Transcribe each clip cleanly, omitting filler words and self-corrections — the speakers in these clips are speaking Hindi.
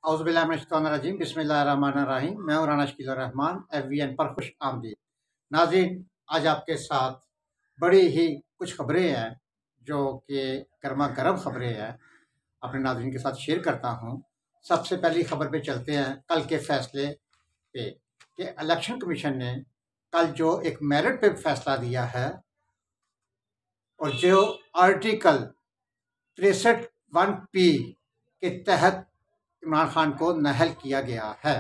औज़ुबिल्लाहिमिनश्शैतानिर्रजीम बिस्मिल्लाहिर्रहमानिर्रहीम। मैं हूँ राना शकील रहमान FVN पर खुश आमदीद। नाज़रीन, आज आपके साथ बड़ी ही कुछ ख़बरें हैं जो कि गर्मा गर्म ख़बरें हैं, अपने नाज़रीन के साथ शेयर करता हूँ। सबसे पहली ख़बर पे चलते हैं, कल के फैसले पे कि इलेक्शन कमीशन ने कल जो एक मेरिट पे फैसला दिया है और जो आर्टिकल 63(1)P के तहत इमरान खान को नाअहल किया गया है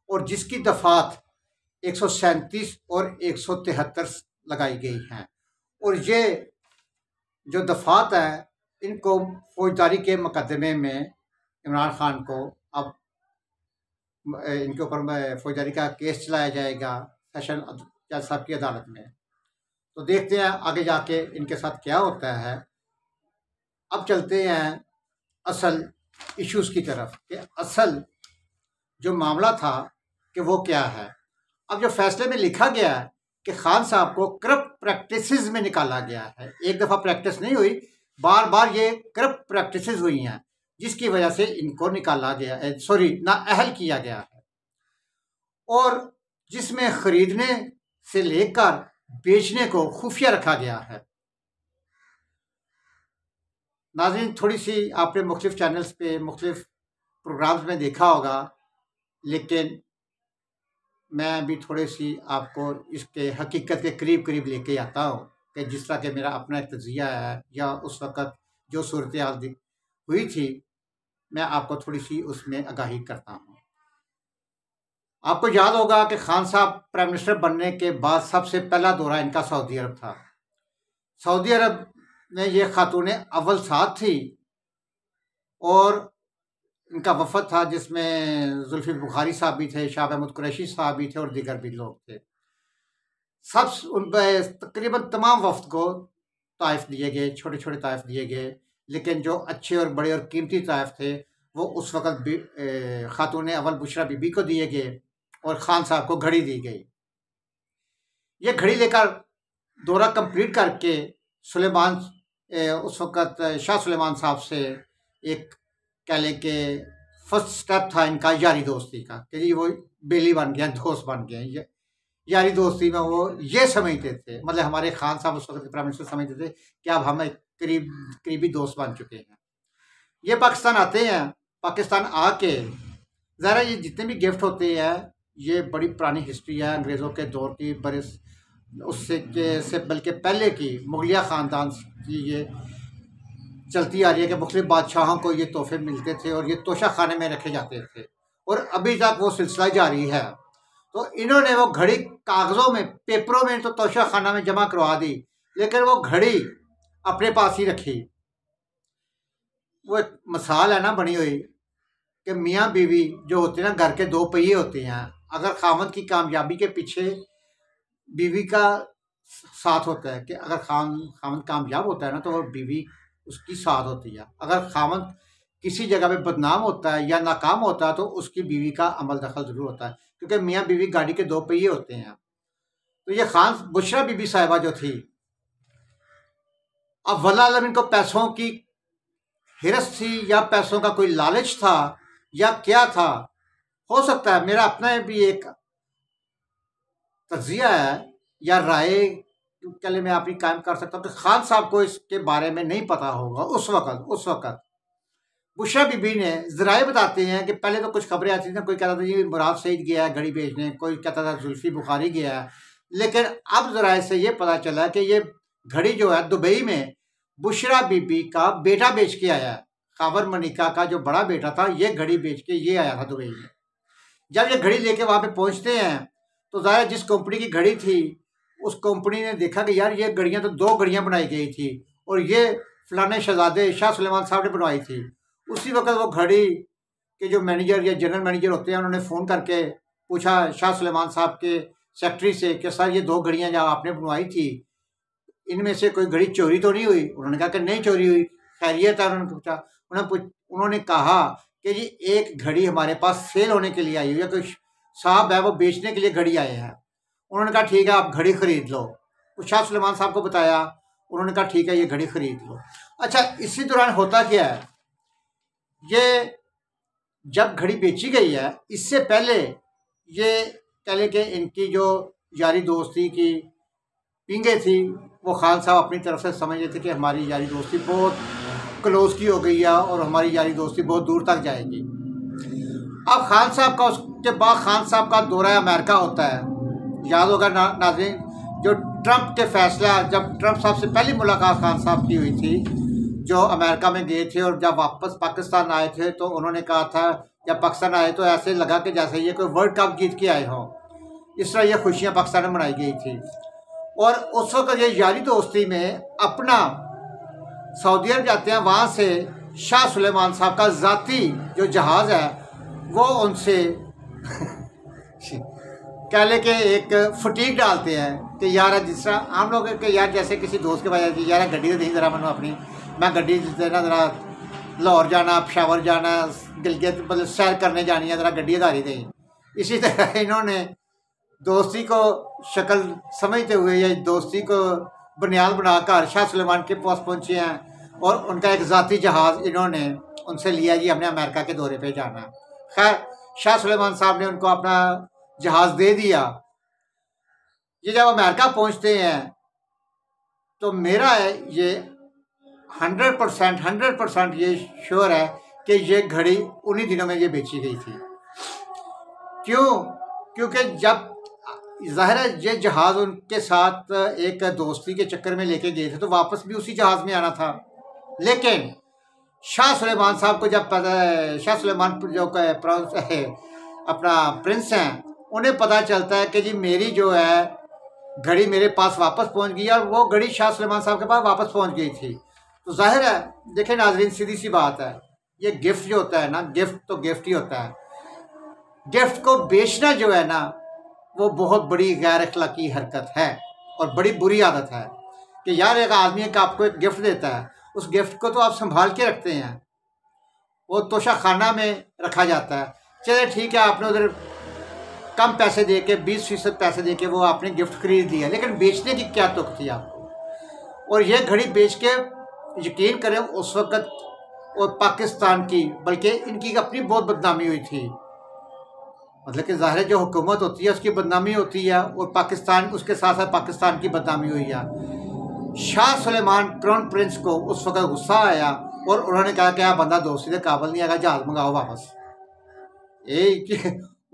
और जिसकी दफात 137 और 173 लगाई गई हैं। और ये जो दफात है, इनको फौजदारी के मुकदमे में इमरान खान को अब इनके ऊपर फौजदारी का केस चलाया जाएगा सेशन जज साहब की अदालत में। तो देखते हैं आगे जाके इनके साथ क्या होता है। अब चलते हैं असल इश्यूज़ की तरफ कि असल जो मामला था कि वो क्या है। अब जो फैसले में लिखा गया है कि खान साहब को करप्ट प्रैक्टिसेस में निकाला गया है। एक दफ़ा प्रैक्टिस नहीं हुई, बार बार ये करप्ट प्रैक्टिसेस हुई हैं, जिसकी वजह से इनको निकाला गया है, नाअहल किया गया है। और जिसमें खरीदने से लेकर बेचने को खुफिया रखा गया है। नाज़रीन, थोड़ी सी आपने मुख्तलिफ चैनल्स पे मुख्तलिफ प्रोग्राम्स में देखा होगा, लेकिन मैं भी थोड़ी सी आपको इसके हकीकत के करीब करीब लेके आता हूँ कि जिस तरह के मेरा अपना एक तज़िया है या उस वक़्त जो सूरत हाल हुई थी, मैं आपको थोड़ी सी उसमें आगाही करता हूँ। आपको याद होगा कि खान साहब प्राइम मिनिस्टर बनने के बाद सबसे पहला दौरा इनका सऊदी अरब था। सऊदी अरब में ये खातून अव्वल साथ थी और इनका वफद था, जिसमें जुल्फ़िकार बुखारी साहब भी थे, शाह महमूद कुरैशी साहब भी थे और दीगर भी लोग थे। सब उन तकरीबन तमाम वफ्द को ताइफ दिए गए, छोटे छोटे ताइफ दिए गए, लेकिन जो अच्छे और बड़े और कीमती ताइफ थे वो उस वक़्त खातून अव्वल बुशरा बीबी को दिए गए और ख़ान साहब को घड़ी दी गई। ये घड़ी लेकर दौरा कंप्लीट करके सुलेमान उस वक़्त शाह सुलेमान साहब से एक कह लें कि फर्स्ट स्टेप था इनका यारी दोस्ती का कि जी वो बेली बन गया, दोस्त बन गए। यारी दोस्ती में वो ये समझते थे, मतलब हमारे खान साहब उस वक्त प्राइम मिनिस्टर समझते थे कि अब हम एक करीबी दोस्त बन चुके हैं। ये पाकिस्तान आते हैं, पाकिस्तान आके ज़रा ये जितने भी गिफ्ट होते हैं, ये बड़ी पुरानी हिस्ट्री है, अंग्रेज़ों के दौर की, बरस उससे बल्कि पहले की मुगलिया ख़ानदान की ये चलती आ रही है कि मुख्तलिफ बादशाहों को ये तोहफे मिलते थे और ये तोशा खाने में रखे जाते थे और अभी तक वो सिलसिला जारी है। तो इन्होंने वो घड़ी कागज़ों में, पेपरों में तो तोशा खाना में जमा करवा दी, लेकिन वो घड़ी अपने पास ही रखी। वो एक मिसाल है ना बनी हुई कि मियाँ बीवी जो होते हैं ना, घर के दो पहिए होते हैं। अगर खामद की कामयाबी के पीछे बीवी का साथ होता है कि अगर खामद कामयाब होता है ना, तो वो बीवी उसकी साथ होती है। अगर खामद किसी जगह पे बदनाम होता है या नाकाम होता है तो उसकी बीवी का अमल दखल ज़रूर होता है, क्योंकि मियाँ बीवी गाड़ी के दो पहिए होते हैं। तो ये खान बुशरा बीबी साहिबा जो थी, अब वल्लाह आलम इनको पैसों की हिरस थी या पैसों का कोई लालच था या क्या था, हो सकता है। मेरा अपना भी एक तजिया है या राय के लिए मैं अपनी कायम कर सकता हूँ कि खान साहब को इसके बारे में नहीं पता होगा उस वक़्त। बुशरा बीबी ने ज़राए बताते हैं कि पहले तो कुछ खबरें आती थी, कोई कहता था जी मुराद सईद गया है घड़ी बेचने, कोई कहता था जुल्फ़ी बुखारी गया है, लेकिन अब ज़राए से ये पता चला कि ये घड़ी जो है दुबई में बुशरा बीबी का बेटा बेच के आया है। खावर मनिका का जो बड़ा बेटा था, ये घड़ी बेच के ये आया था दुबई में। जब ये घड़ी लेके वहाँ पे पहुँचते हैं तो ज़ाहिर जिस कंपनी की घड़ी थी, उस कंपनी ने देखा कि यार ये घड़ियाँ तो 2 घड़ियाँ बनाई गई थी और ये फलाने शहजादे शाह सुलेमान साहब ने बनवाई थी। उसी वक्त वो घड़ी के जो मैनेजर या जनरल मैनेजर होते हैं, उन्होंने फ़ोन करके पूछा शाह सुलेमान साहब के सेक्रेटरी से कि सर ये 2 घड़ियाँ जो आपने बनवाई थी, इनमें से कोई घड़ी चोरी तो नहीं हुई? उन्होंने कहा कि नहीं चोरी हुई, खैरियत है। उन्होंने पूछा, उन्होंने कहा कि जी एक घड़ी हमारे पास सेल होने के लिए आई हुई है, कोई साहब है वो बेचने के लिए घड़ी आए हैं। उन्होंने कहा ठीक है आप घड़ी खरीद लो। उस शाह सुलेमान साहब को बताया, उन्होंने कहा ठीक है ये घड़ी खरीद लो। अच्छा, इसी दौरान होता क्या है, ये जब घड़ी बेची गई है, इससे पहले ये कह लें कि इनकी जो यारी दोस्ती की पिंगे थी, वो खान साहब अपनी तरफ से समझ रहे थे कि हमारी यारी दोस्ती बहुत क्लोज की हो गई है और हमारी यारी दोस्ती बहुत दूर तक जाएगी। अब खान साहब का, उसके बाद खान साहब का दौरा अमेरिका होता है। याद होगा नाज़रीन, जो ट्रंप के फैसला, जब ट्रंप साहब से पहली मुलाकात खान साहब की हुई थी, जो अमेरिका में गए थे और जब वापस पाकिस्तान आए थे तो उन्होंने कहा था, जब पाकिस्तान आए तो ऐसे लगा कि जैसे ये कोई वर्ल्ड कप जीत के आए हों। इस तरह ये खुशियाँ पाकिस्तान में मनाई गई थी। और उस वक्त ये यारी दोस्ती में अपना सऊदी अरब जाते हैं, वहाँ से शाह सुलेमान साहब का ज़ाती जो जहाज़ है वो उनसे कह ले के एक फटीक डालते हैं कि यार, जिस तरह आम लोग के यार जैसे किसी दोस्त के पास यार गड्डी तो नहीं ज़रा मैंने अपनी, मैं गड्डी देना ज़रा लाहौर जाना, पेशावर जाना, गिलगित मतलब सैर करने जानी है, ज़रा गड्डी उधारी दें। इसी तरह इन्होंने दोस्ती को शक्ल समझते हुए या दोस्ती को बुनियाद बनाकर शाह सुलेमान के पास पहुँचे हैं और उनका एक ज़ाती जहाज़ इन्होंने उनसे लिया जी हमने अमेरिका के दौरे पे जाना। खैर शाह सुलेमान साहब ने उनको अपना जहाज़ दे दिया। ये जब अमेरिका पहुँचते हैं तो मेरा ये 100% ये श्योर है कि ये घड़ी उन्हीं दिनों में ये बेची गई थी। क्यों? क्योंकि जब ज़ाहिर है ये जहाज़ उनके साथ एक दोस्ती के चक्कर में लेके गए थे तो वापस भी उसी जहाज़ में आना था। लेकिन शाह सुलेमान साहब को जब पता, शाह सुलेमान जो अपना प्रिंस हैं, उन्हें पता चलता है कि जी मेरी जो है घड़ी मेरे पास वापस पहुंच गई और वो घड़ी शाह सुलेमान साहब के पास वापस पहुंच गई थी। तो जाहिर है, देखें नाजरीन, सीधी सी बात है, ये गिफ्ट जो होता है ना, गिफ्ट तो गिफ्ट ही होता है। गिफ्ट को बेचना जो है ना, वो बहुत बड़ी गैर अखलाकी हरकत है और बड़ी बुरी आदत है कि यार एक आदमी का आपको एक गिफ्ट देता है, उस गिफ्ट को तो आप संभाल के रखते हैं, वो तोशा खाना में रखा जाता है। चले ठीक है, आपने उधर कम पैसे दे के 20% पैसे दे के वो आपने गिफ्ट खरीद लिया, लेकिन बेचने की क्या तुक थी आपको? और ये घड़ी बेच के यकीन करें उस वक़्त और पाकिस्तान की, बल्कि इनकी अपनी बहुत बदनामी हुई थी। मतलब कि ज़ाहिर जो हुकूमत होती है उसकी बदनामी होती है और पाकिस्तान, उसके साथ साथ पाकिस्तान की बदनामी हुई है। शाह सुलेमान क्राउन प्रिंस को उस वक़्त गुस्सा आया और उन्होंने कहा कि आप बंदा दोस्ती के काबिल नहीं आएगा, जहाज़ मंगाओ वापस।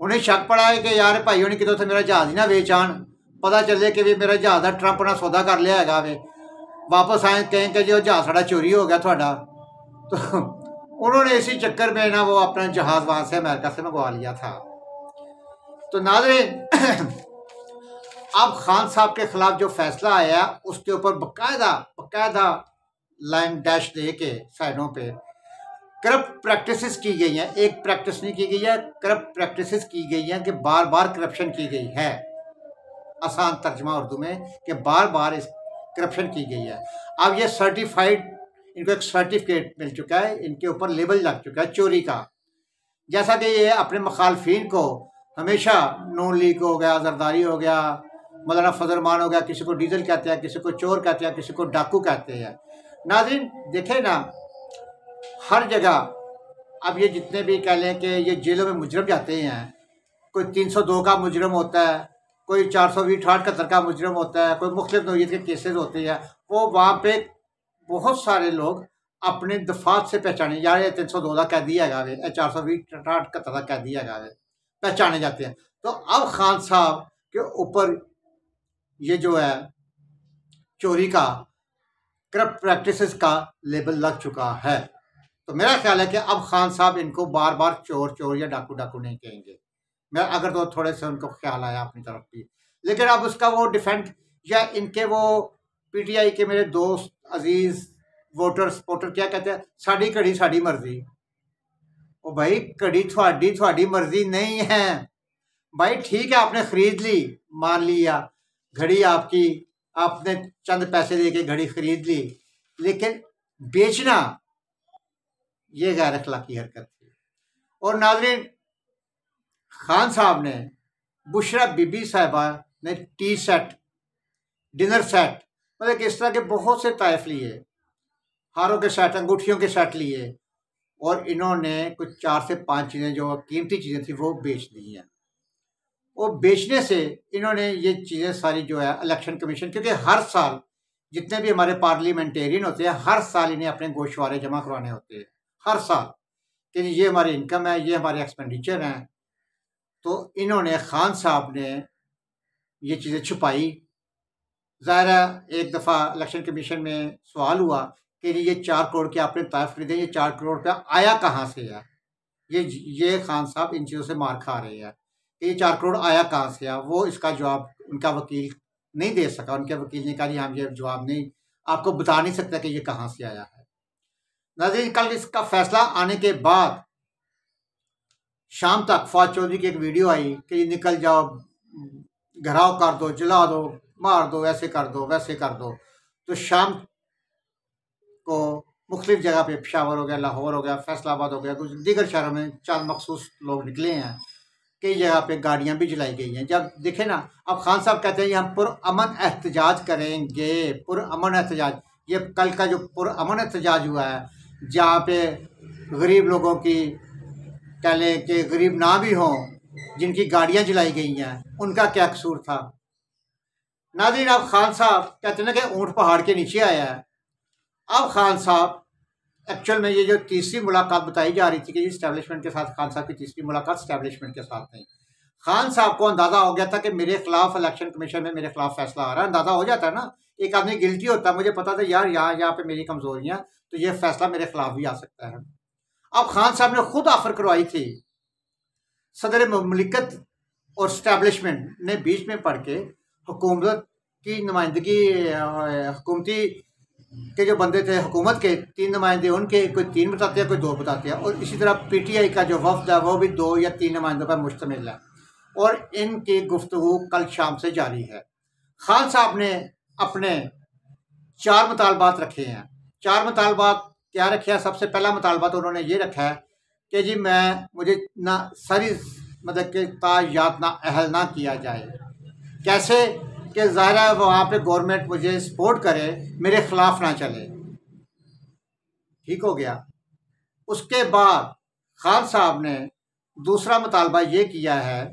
उन्हें शक पड़ा है कि यार भाई होनी कितों से मेरा जहाज़ ही ना बेच आन, पता चले कि भी मेरा जहाज़ का ट्रंप ने सौदा कर लिया है वे, वापस आए कहें कि जो जहाज़ साड़ा चोरी हो गया थोड़ा। तो उन्होंने इसी चक्कर में ना वो अपना जहाज़ वहाँ से अमेरिका से मंगवा लिया था। तो नाज़रीन, अब खान साहब के खिलाफ जो फैसला आया उसके ऊपर बकायदा लाइन डैश दे के साइडों पे करप्ट प्रैक्टिसेस की गई हैं। एक प्रैक्टिस नहीं की गई है, करप्ट प्रैक्टिसेस की गई हैं कि बार बार करप्शन की गई है। आसान तर्जमा उर्दू में कि बार बार इस करप्शन की गई है। अब ये सर्टिफाइड, इनको एक सर्टिफिकेट मिल चुका है, इनके ऊपर लेबल लग चुका है चोरी का। जैसा कि ये अपने मुखालफिन को हमेशा नून लीग हो गया, जरदारी हो गया, मौलाना फजल रहमान हो गया, किसी को डीजल कहते हैं, किसी को चोर कहते हैं, किसी को डाकू कहते हैं। नाज़रीन देखें ना, हर जगह अब ये जितने भी कह लें कि ये जेलों में मुजरम जाते हैं, कोई 302 का मुजरम होता है, कोई 420-68 का मुजरम होता है, कोई मुख्तलिफ नौइयत के केसेस होते हैं, वो वहाँ पे बहुत सारे लोग अपने दफात से पहचाने, यार ये 302 का कैदी है, 420-68 का कैदी है, पहचाने जाते हैं। तो अब खान साहब के ऊपर ये जो है चोरी का, करप्ट प्रैक्टिसेस का लेबल लग चुका है। तो मेरा ख्याल है कि अब खान साहब इनको बार बार चोर या डाकू नहीं कहेंगे। मैं अगर तो थोड़े से उनको ख्याल आया अपनी तरफ भी, लेकिन अब उसका वो डिफेंड या इनके वो पीटीआई के मेरे दोस्त अजीज वोटर सपोर्टर क्या कहते हैं, साड़ी घड़ी साड़ी मर्जी। ओ भाई, घड़ी थोड़ी मर्जी नहीं है भाई। ठीक है, आपने खरीद ली, मान लिया घड़ी आपकी, आपने चंद पैसे देके घड़ी खरीद ली, लेकिन बेचना ये गैर अखलाकी हरकत थी। और नाज़रीन, खान साहब ने बुशरा बीबी साहिबा ने टी सेट, डिनर सेट, मतलब कि इस तरह के बहुत से ताइफ लिए, हारों के सेट, अंगूठियों के सेट लिए, और इन्होंने कुछ 4 से 5 चीज़ें जो कीमती चीज़ें थी वो बेच दी हैं। वो बेचने से इन्होंने ये चीज़ें सारी जो है इलेक्शन कमीशन, क्योंकि हर साल जितने भी हमारे पार्लियामेंटेरियन होते हैं हर साल इन्हें अपने गोशवारे जमा करवाने होते हैं, हर साल, कि ये हमारी इनकम है, ये हमारे एक्सपेंडिचर हैं। तो इन्होंने खान साहब ने ये चीज़ें छुपाई। ज़ाहिर है एक दफ़ा इलेक्शन कमीशन में सवाल हुआ कि ये 4 करोड़ की आपने तारीफ खरीदे, ये 4 करोड़ रुपया आया कहाँ से है? ये खान साहब इन चीज़ों से मार खा रहे हैं कि ये 4 करोड़ आया कहाँ से है? वो इसका जवाब उनका वकील नहीं दे सका। उनके वकील ने कहा जी हम ये जवाब नहीं, आपको बता नहीं सकता कि ये कहाँ से आया है। नाज़रीन, कल इसका फैसला आने के बाद शाम तक फवाद चौधरी की एक वीडियो आई कि निकल जाओ, घराव कर दो, जला दो, मार दो, ऐसे कर दो, वैसे कर दो। तो शाम को मुख्तलिफ जगह पे, पेशावर हो गया, लाहौर हो गया, फैसलाबाद हो गया, कुछ दीगर शहरों में चंद मखसूस लोग निकले हैं। कई जगह पे गाड़ियां भी जलाई गई हैं। जब देखे ना, अब खान साहब कहते हैं हम पुरअमन एहतजाज करेंगे, पुरअमन एहतजाज। ये कल का जो पुरअमन एहतजाज हुआ है, जहाँ पे गरीब लोगों की, कह लें कि गरीब ना भी हों, जिनकी गाड़ियां जलाई गई हैं, उनका क्या कसूर था? नाज़रीन, अब खान साहब कहते हैं ना कि ऊँट पहाड़ के नीचे आया है। अब खान साहब एक्चुअल में ये जो तीसरी मुलाकात बताई जा रही थी कि इस्टेब्लिशमेंट के साथ, खान साहब की तीसरी मुलाकात इस्टेब्लिशमेंट के साथ नहीं। खान साहब को अंदाज़ा हो गया था कि मेरे खिलाफ इलेक्शन कमीशन में मेरे खिलाफ फैसला आ रहा है। अंदाज़ा हो जाता है ना, एक आदमी गिल्टी होता है। मुझे पता था यार यहाँ पे मेरी कमजोरियाँ, तो ये फैसला मेरे खिलाफ भी आ सकता है। अब खान साहब ने खुद ऑफर करवाई थी, सदर ममलिकत और इस्टेब्लिशमेंट ने बीच में पढ़ के हुकूमत की नुमाइंदगी, हुकूमती के जो बंदे थे हुकूमत के 3 नुमाइंदे, उनके कोई 3 बताते हैं, कोई 2 बताते हैं। और इसी तरह PTI का जो वफ्द है वो भी 2 या 3 नुमाइंदों पर मुश्तमिल है। और इनकी गुफ्तगू कल शाम से जारी है। खान साहब ने अपने 4 मुतालबात रखे हैं। 4 मुतालबात क्या रखे हैं? सबसे पहला मुतालबा तो उन्होंने ये रखा है कि जी मुझे ना सारी मतलब कि तायात ना अहल ना किया जाए। कैसे? कि ज़ाहिर है वहाँ पे गवर्नमेंट मुझे सपोर्ट करे, मेरे खिलाफ ना चले। ठीक हो गया। उसके बाद खान साहब ने दूसरा मुतालबा ये किया है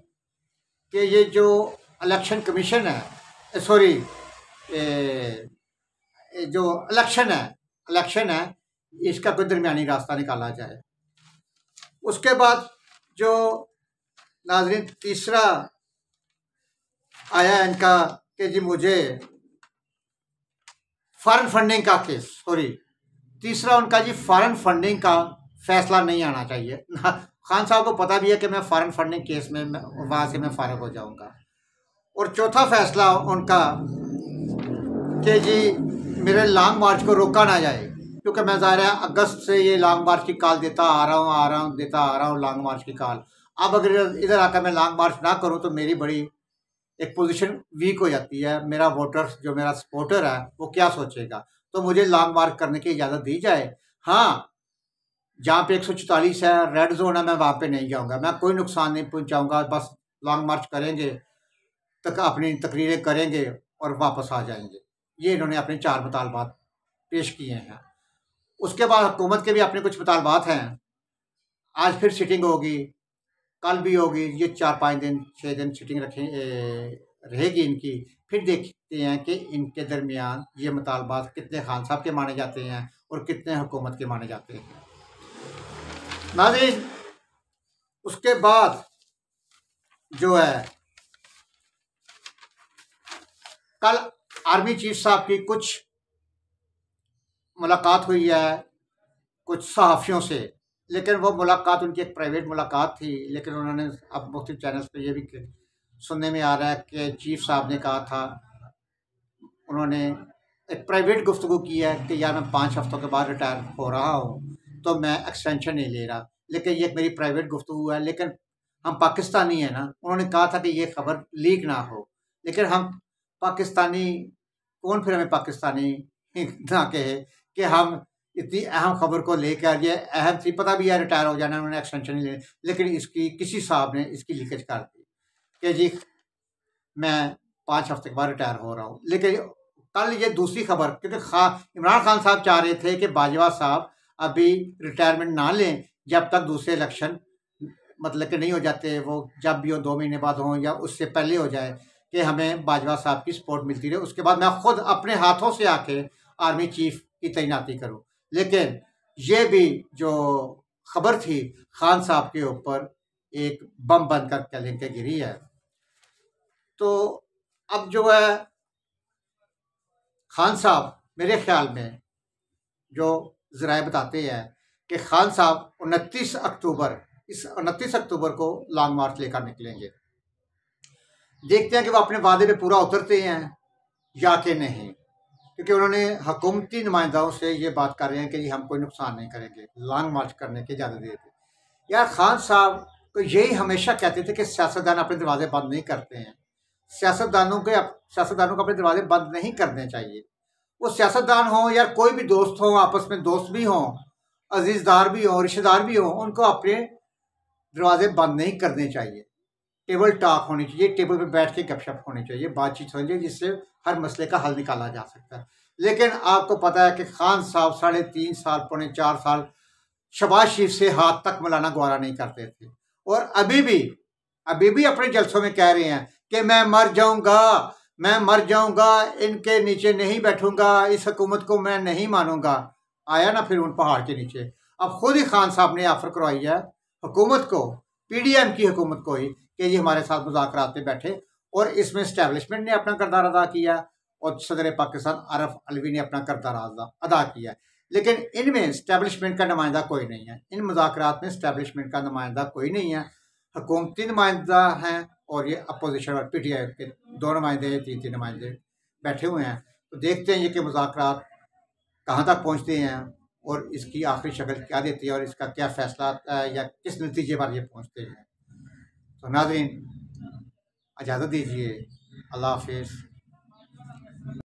कि ये जो इलेक्शन कमीशन है, सॉरी, जो इलेक्शन है, इसका कोई दरमियानी रास्ता निकाला जाए। उसके बाद जो नाज़रीन तीसरा आया इनका कि जी मुझे फॉरेन फंडिंग का केस, सॉरी, तीसरा उनका जी फॉरेन फंडिंग का फैसला नहीं आना चाहिए। खान साहब को पता भी है कि मैं फॉरेन फंडिंग केस में वहाँ से मैं फारग हो जाऊँगा। और चौथा फैसला उनका कि जी मेरे लॉन्ग मार्च को रोका ना जाए, क्योंकि मैं ज़ाहिर है अगस्त से ये लॉन्ग मार्च की कॉल देता आ रहा हूँ लॉन्ग मार्च की कॉल। अब अगर इधर आकर मैं लॉन्ग मार्च ना करूँ तो मेरी बड़ी एक पोजीशन वीक हो जाती है। मेरा वोटर, जो मेरा सपोर्टर है, वो क्या सोचेगा? तो मुझे लॉन्ग मार्च करने की इजाज़त दी जाए। हाँ, जहाँ पे 144 है, रेड जोन है, मैं वहाँ पे नहीं जाऊँगा, मैं कोई नुकसान नहीं पहुँचाऊँगा। बस लॉन्ग मार्च करेंगे, अपनी तकरीरें करेंगे और वापस आ जाएंगे। ये इन्होंने अपने 4 मुतालबात पेश किए हैं। उसके बाद हुकूमत के भी अपने कुछ मुतालबात हैं। आज फिर सिटिंग होगी, कल भी होगी, ये 4-5 दिन 6 दिन सिटिंग रहेगी इनकी। फिर देखते हैं कि इनके दरमियान ये मुतालबात कितने खान साहब के माने जाते हैं और कितने हुकूमत के माने जाते हैं। नाज़रीन, उसके बाद जो है कल आर्मी चीफ साहब की कुछ मुलाकात हुई है कुछ सहाफ़ियों से, लेकिन वो मुलाकात उनकी एक प्राइवेट मुलाकात थी। लेकिन उन्होंने अब मुख्तलिफ चैनल्स पे ये भी सुनने में आ रहा है कि चीफ साहब ने कहा था, उन्होंने एक प्राइवेट गुफ्तगू की है कि यार मैं 5 हफ्तों के बाद रिटायर हो रहा हूँ, तो मैं एक्सटेंशन नहीं ले रहा। लेकिन ये मेरी प्राइवेट गुफ्तगू है, लेकिन हम पाकिस्तानी हैं ना। उन्होंने कहा था कि ये खबर लीक ना हो, लेकिन हम पाकिस्तानी कौन, फिर हमें पाकिस्तानी ना कहे कि हम इतनी अहम खबर को लेकर, ये अहम थी, पता भी है रिटायर हो जाना, उन्होंने एक्सटेंशन नहीं ले, लेकिन इसकी किसी साहब ने इसकी लीकेज कर दी कि जी मैं 5 हफ्ते के बाद रिटायर हो रहा हूँ। लेकिन कल ये दूसरी खबर, क्योंकि इमरान खान साहब चाह रहे थे कि बाजवा साहब अभी रिटायरमेंट ना लें जब तक दूसरे इलेक्शन मतलब कि नहीं हो जाते, वो जब भी हो 2 महीने बाद हों या उससे पहले हो जाए, कि हमें बाजवा साहब की सपोर्ट मिलती रहे। उसके बाद मैं खुद अपने हाथों से आके आर्मी चीफ की तैनाती करूं। लेकिन ये भी जो खबर थी खान साहब के ऊपर एक बम बनकर कह लें के गिरी है। तो अब जो है खान साहब मेरे ख्याल में जो ज़राए बताते हैं कि खान साहब 29 अक्टूबर को लॉन्ग मार्च लेकर निकलेंगे। देखते हैं कि वो अपने वादे पे पूरा उतरते हैं या कि नहीं, क्योंकि उन्होंने हुकूमती नुमाइंदाओं से ये बात कर रहे हैं कि जी हम कोई नुकसान नहीं करेंगे, लॉन्ग मार्च करने की इजाज़त दे देते। यार खान साहब तो यही हमेशा कहते थे कि सियासतदान अपने दरवाजे बंद नहीं करते हैं। सियासतदानों को अपने दरवाजे बंद नहीं करने चाहिए। वो सियासतदान हों या कोई भी दोस्त हों, आपस में दोस्त भी हों, अजीजदार भी हों, रिश्तेदार भी हों, उनको अपने दरवाजे बंद नहीं करने चाहिए। टेबल टॉक होनी चाहिए, टेबल पे बैठ के गपशप होनी चाहिए, बातचीत होनी चाहिए, जिससे हर मसले का हल निकाला जा सकता है। लेकिन आपको पता है कि खान साहब 3.5 साल, पौने 4 साल शहबाज शरीफ से हाथ तक मिलाना गवारा नहीं करते थे, और अभी भी अपने जलसों में कह रहे हैं कि मैं मर जाऊंगा, इनके नीचे नहीं बैठूंगा, इस हुकूमत को मैं नहीं मानूंगा। आया ना फिर उन पहाड़ के नीचे। अब खुद ही खान साहब ने ऑफर करवाई है हुकूमत को, पीडीएम की हुकूमत को ही, कि ये हमारे साथ मुज़ाकरात पे बैठे, और इसमें इस्टेब्लिशमेंट ने अपना किरदार अदा किया और सदर पाकिस्तान आरिफ अलवी ने अपना किरदार अदा किया। लेकिन इनमें इस्टेब्लिशमेंट का नुमाइंदा कोई नहीं है, इन मुज़ाकरात में इस्टेब्लिशमेंट का नुमाइंदा कोई नहीं है, हुकूमती नुमाइंदा हैं और ये अपोजिशन और पीटीआई के 2 नुमाइंदे, 3 नुमाइंदे बैठे हुए हैं। तो देखते हैं ये कि मुज़ाकरात कहाँ तक पहुँचते हैं और इसकी आखिरी शक्ल क्या देती है और इसका क्या फैसला आता है या किस नतीजे पर ये पहुँचते हैं। तो नाज़रीन इजाज़त दीजिए, अल्लाह हाफिज़।